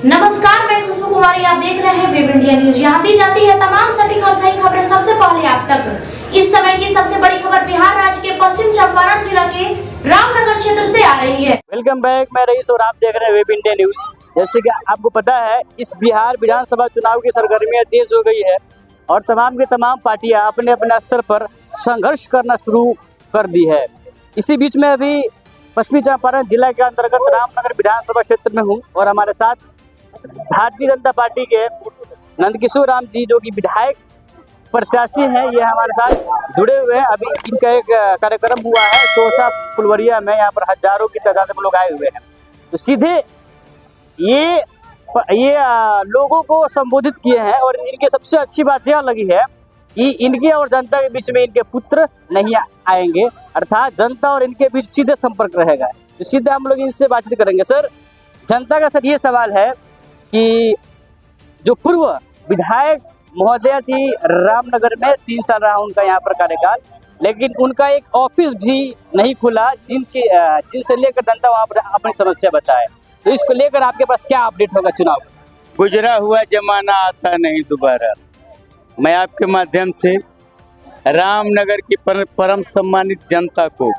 नमस्कार, मैं खुशबू कुमारी। आप देख रहे हैं वेब इंडिया न्यूज। यहाँ दी जाती है तमाम सटीक और सही खबरें सबसे पहले आप तक। इस समय की सबसे बड़ी खबर बिहार राज्य के पश्चिम चंपारण जिला के रामनगर क्षेत्र से आ रही है। वेलकम बैक, मैं रईस और आप देख रहे हैं वेब इंडिया न्यूज। जैसे कि आपको पता है, इस बिहार विधानसभा चुनाव की सरगर्मियां तेज हो गई है और तमाम की तमाम पार्टियां अपने अपने स्तर पर संघर्ष करना शुरू कर दी है। इसी बीच में अभी पश्चिमी चंपारण जिला के अंतर्गत रामनगर विधानसभा क्षेत्र में हूँ और हमारे साथ भारतीय जनता पार्टी के नंदकिशोर राम जी, जो कि विधायक प्रत्याशी हैं, ये हमारे साथ जुड़े हुए हैं। अभी इनका एक कार्यक्रम हुआ है सोसा फुलवरिया में, यहाँ पर हजारों की तादाद में लोग आए हुए हैं। तो सीधे ये लोगों को संबोधित किए हैं और इनकी सबसे अच्छी बात यह लगी है कि इनके और जनता के बीच में इनके पुत्र नहीं आएंगे, अर्थात जनता और इनके बीच सीधे संपर्क रहेगा। तो सीधे हम लोग इनसे बातचीत करेंगे। सर, जनता का सर ये सवाल है कि जो पूर्व विधायक महोदया थी रामनगर में, 3 साल रहा उनका यहाँ पर कार्यकाल, लेकिन उनका एक ऑफिस भी नहीं खुला जिनसे लेकर जनता वहाँ पर अपनी समस्या बताए। तो इसको लेकर आपके पास क्या अपडेट होगा? चुनाव गुजरा हुआ जमाना आता नहीं दोबारा। मैं आपके माध्यम से रामनगर की परम सम्मानित जनता को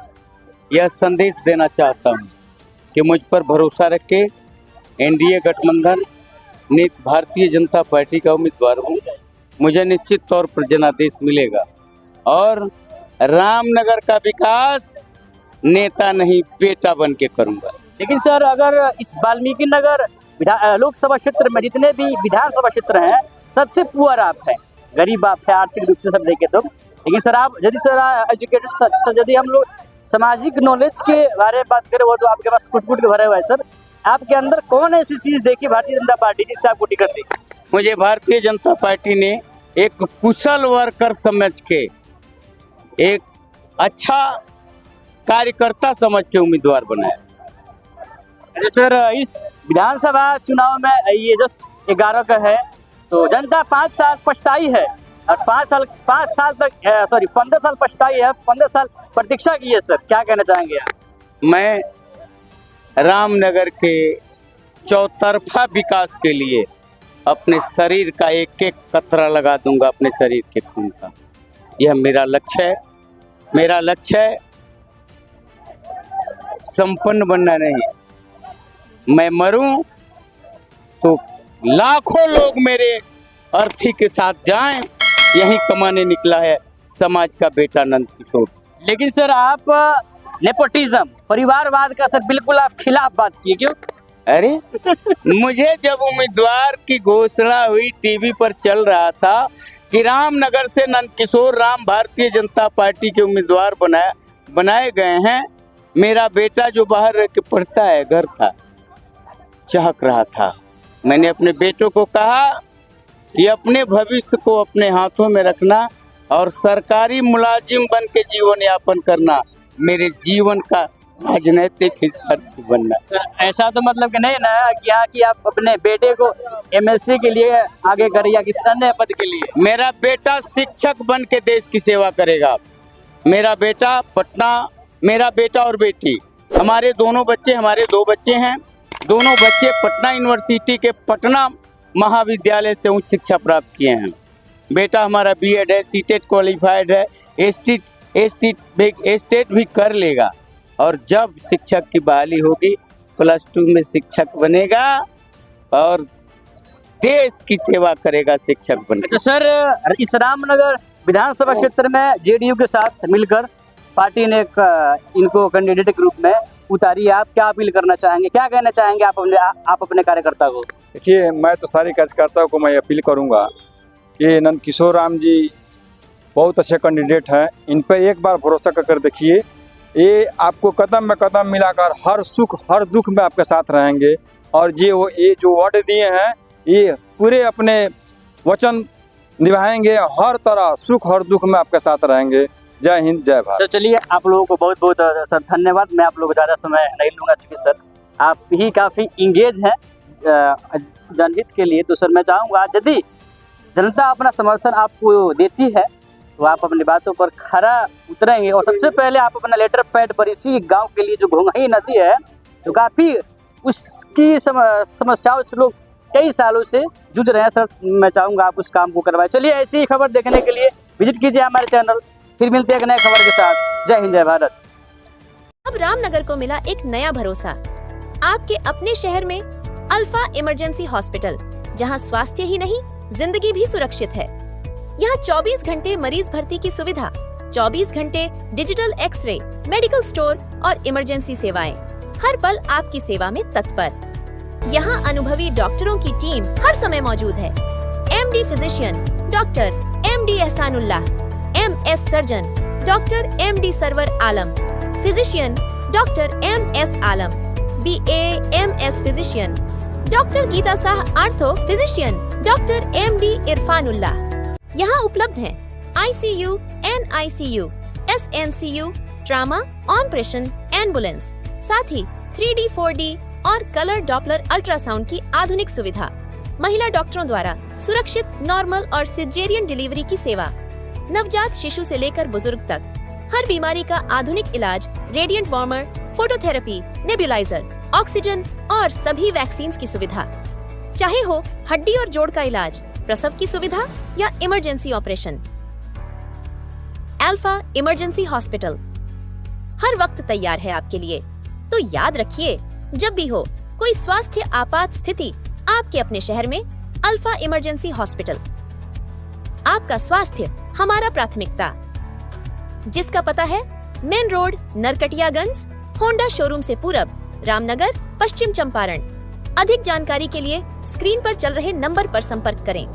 यह संदेश देना चाहता हूँ कि मुझ पर भरोसा रखे। एनडीए गठबंधन ने भारतीय जनता पार्टी का उम्मीदवार हूँ। मुझे निश्चित तौर पर जनादेश मिलेगा और रामनगर का विकास नेता नहीं बेटा बन के करूँगा। लेकिन सर, अगर इस वाल्मीकि नगर लोकसभा क्षेत्र में जितने भी विधानसभा क्षेत्र हैं, सबसे पुअर आप हैं, गरीब आप है आर्थिक रूप से सब देखे तो। लेकिन सर, आप यदि सर एजुकेटेड सर, यदि हम लोग सामाजिक नॉलेज के बारे में बात करें, वो तो आपके पास कुट-कुट के भरे हुआ है। सर, आपके अंदर कौन ऐसी चीज देखी भारतीय जनता पार्टी जिससे आपको टिकट दी? मुझे भारतीय जनता पार्टी ने एक कुशल वर्कर समझ के, एक अच्छा कार्यकर्ता समझ के उम्मीदवार बनाया। सर, इस विधानसभा चुनाव में ये जस्ट 11 का है, तो जनता 5 साल पछताई है और 15 साल पछताई है, 15 साल प्रतीक्षा की है। सर, क्या कहना चाहेंगे आप? मैं रामनगर के चौतरफा विकास के लिए अपने शरीर का एक एक कतरा लगा दूंगा, अपने शरीर के खून का। यह मेरा लक्ष्य है। मेरा लक्ष्य है संपन्न बनना नहीं। मैं मरूं तो लाखों लोग मेरे अर्थी के साथ जाएं। यही कमाने निकला है समाज का बेटा नंदकिशोर। लेकिन सर, आप नेपोटिज्म, परिवारवाद का सर बिल्कुल आप खिलाफ बात किए, क्यों? अरे मुझे जब उम्मीदवार की घोषणा हुई, टीवी पर चल रहा था कि रामनगर से नंदकिशोर राम भारतीय जनता पार्टी के उम्मीदवार बनाए गए हैं, मेरा बेटा जो बाहर रह के पढ़ता है, घर था, चहक रहा था। मैंने अपने बेटों को कहा कि अपने भविष्य को अपने हाथों में रखना और सरकारी मुलाजिम बन के जीवन यापन करना मेरे जीवन का राजनीतिक हिस्सा बनना। सर, ऐसा तो मतलब कि नहीं ना कि आप अपने बेटे को एमएलसी के लिए आगे करें या किसी अन्य पद के लिए? मेरा बेटा शिक्षक बन के देश की सेवा करेगा। मेरा बेटा मेरा बेटा और बेटी, हमारे दोनों बच्चे, हमारे 2 बच्चे हैं। दोनों बच्चे पटना यूनिवर्सिटी के पटना महाविद्यालय से उच्च शिक्षा प्राप्त किए हैं। बेटा हमारा बीएड है, सीटेट क्वालिफाइड है, एस्टेट भी कर लेगा और जब शिक्षक की बहाली होगी +2 में शिक्षक बनेगा और देश की सेवा करेगा शिक्षक बनेगा। तो सर, इस रामनगर विधानसभा क्षेत्र में जेडीयू के साथ मिलकर पार्टी ने इनको कैंडिडेट के रूप में उतारी है। आप क्या अपील करना चाहेंगे, क्या कहना चाहेंगे आप अपने कार्यकर्ता को? देखिए, मैं तो सारे कार्यकर्ताओं को मैं अपील करूंगा कि नंदकिशोर राम जी बहुत अच्छे कैंडिडेट हैं। इन पर एक बार भरोसा कर देखिए। ये आपको कदम में कदम मिलाकर हर सुख हर दुख में आपके साथ रहेंगे और ये जो वर्ड दिए हैं, ये पूरे अपने वचन निभाएंगे। हर तरह सुख हर दुख में आपके साथ रहेंगे। जय हिंद, जय भारत। सर, चलिए, आप लोगों को बहुत बहुत सर धन्यवाद। मैं आप लोगों को ज़्यादा समय नहीं लूँगा, चूँकि सर आप ही काफ़ी इंगेज हैं जनहित के लिए। तो सर, मैं चाहूँगा यदि जनता अपना समर्थन आपको देती है तो आप अपनी बातों पर खरा उतरेंगे और सबसे पहले आप अपना लेटर पैड पर इसी गांव के लिए जो घोंघई नदी है, तो काफ़ी उसकी समस्याओं से लोग कई सालों से जूझ रहे हैं सर। मैं चाहूँगा आप उस काम को करवाएं। चलिए ऐसी ही खबर देखने के लिए विजिट कीजिए हमारे चैनल। फिर मिलते हैं एक नए खबर के साथ। जय हिंद, जय भारत। अब रामनगर को मिला एक नया भरोसा, आपके अपने शहर में अल्फा इमरजेंसी हॉस्पिटल, जहां स्वास्थ्य ही नहीं जिंदगी भी सुरक्षित है। यहाँ 24 घंटे मरीज भर्ती की सुविधा, 24 घंटे डिजिटल एक्सरे, मेडिकल स्टोर और इमरजेंसी सेवाएं, हर पल आपकी सेवा में तत्पर। यहाँ अनुभवी डॉक्टरों की टीम हर समय मौजूद है। MD physician doctor MD Ehsanullah, MS surgeon doctor MD Sarwar Alam, physician doctor MS Alam, BA MS physician doctor Geeta Shah, ortho physician doctor MD Irfanullah. यहाँ उपलब्ध हैं ICU, NICU, SNCU, trauma, operation, ambulance, साथ ही 3D, 4D और कलर डॉपलर अल्ट्रासाउंड की आधुनिक सुविधा, महिला डॉक्टरों द्वारा सुरक्षित नॉर्मल और सिजेरियन डिलीवरी की सेवा, नवजात शिशु से लेकर बुजुर्ग तक हर बीमारी का आधुनिक इलाज, radiant warmer, phototherapy, nebuliser, oxygen और सभी वैक्सीन की सुविधा। चाहे हो हड्डी और जोड़ का इलाज, प्रसव की सुविधा या emergency operation, alpha emergency hospital हर वक्त तैयार है आपके लिए। तो याद रखिए, जब भी हो कोई स्वास्थ्य आपात स्थिति, आपके अपने शहर में अल्फा इमरजेंसी हॉस्पिटल। आपका स्वास्थ्य हमारा प्राथमिकता, जिसका पता है main road, Narkatiaganj, Honda showroom से पूरब, रामनगर, पश्चिम चंपारण। अधिक जानकारी के लिए स्क्रीन पर चल रहे नंबर पर संपर्क करें।